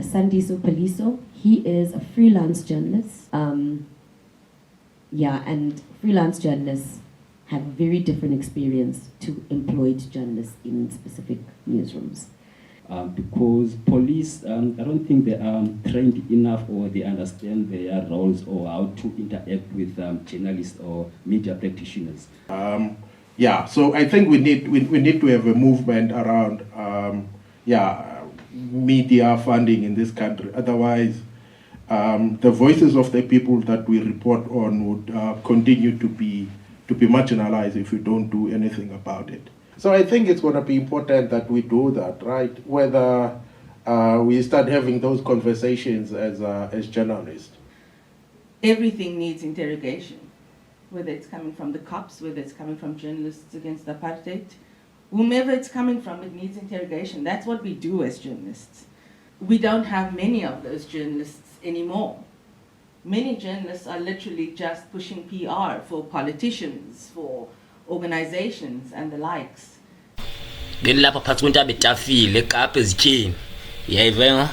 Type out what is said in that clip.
Sandiso Paliso. He is a freelance journalist. And freelance journalists have a very different experience to employed journalists in specific newsrooms. Because police, I don't think they are trained enough or they understand their roles or how to interact with journalists or media practitioners. So I think we need to have a movement around media funding in this country. Otherwise, the voices of the people that we report on would continue to be marginalized if we don't do anything about it. So I think it's going to be important that we do that, right? Whether we start having those conversations as journalists. Everything needs interrogation, whether it's coming from the cops, whether it's coming from journalists against apartheid. Whomever it's coming from, it needs interrogation. That's what we do as journalists. We don't have many of those journalists anymore. Many journalists are literally just pushing PR for politicians, for organizations and the likes. Then lapha phansi kwentaba etafile eKapa ezityeni. Yayivenga